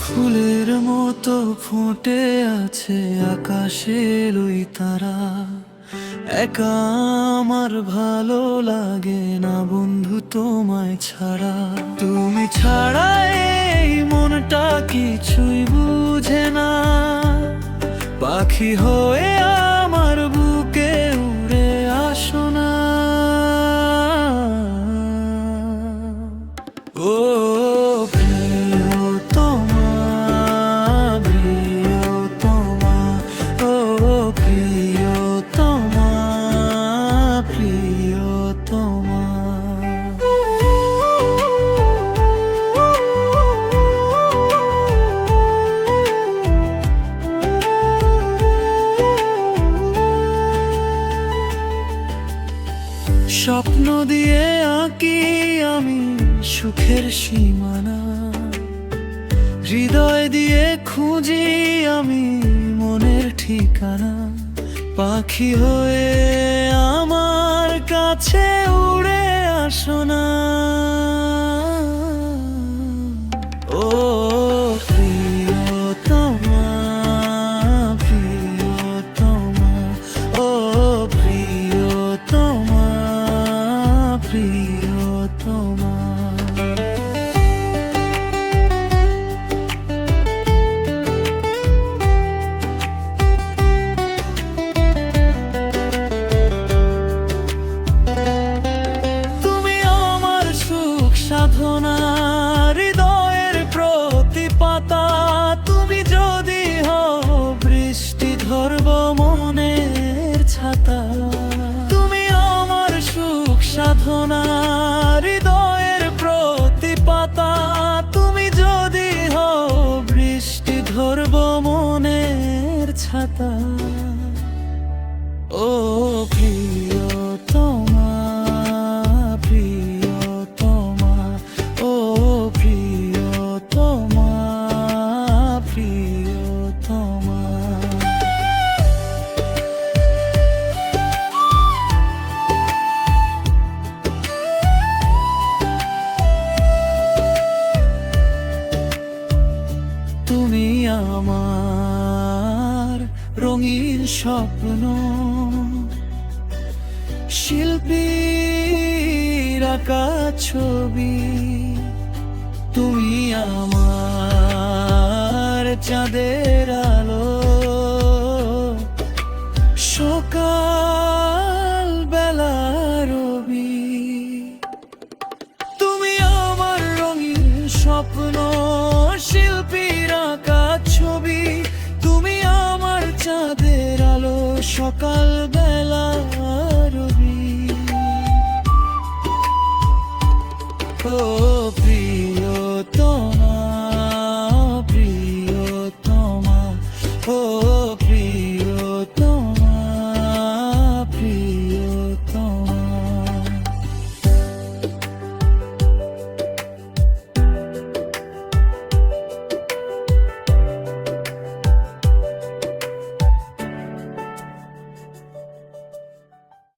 ফুলের মতো ফুটে আছে আকাশের ওই তারা। একা আমার ভালো লাগে না বন্ধু তোমায় ছাড়া। তুমি ছাড়া এই মনটা কিছুই বুঝে না। পাখি হয়ে আমার বুকে উড়ে আসো না। ও প্রিয়তমা, প্রিয়তমা, ও প্রিয়তমা, প্রিয়তমা। স্বপ্ন দিয়ে আঁকি আমি সুখের সীমানা। হৃদয় দিয়ে খুঁজি আমি মনের ঠিকানা। পাখি হয়ে আমার কাছে উড়ে আসো না। ও প্রিয়তমা, প্রিয়তমা, ও প্রিয়তমা, প্রিয়তমা। তুমি আমার সুখ সাধনা, হৃদয়ের প্রতি পাতা। তুমি যদি হও বৃষ্টি ধরব মনের ছাতা। তুমি আমার সুখ সাধনা, হৃদয়ের প্রতি পাতা। তুমি যদি হও বৃষ্টি ধরব মনের ছাতা। ও প্রিয়তমা, প্রিয়তমা, ও প্রিয়তমা, প্রিয়তমা। তুমি আমার রঙিন স্বপ্ন, শিল্পীর আঁকা ছবি। তুমি আমার চাঁদের আলো, সকাল বেলা রবি। তুমি আমার রঙিন স্বপ্ন, শিল্পীর আঁকা ছবি। তুমি আমার চাঁদের আলো, সকাল বেলা রবি। ও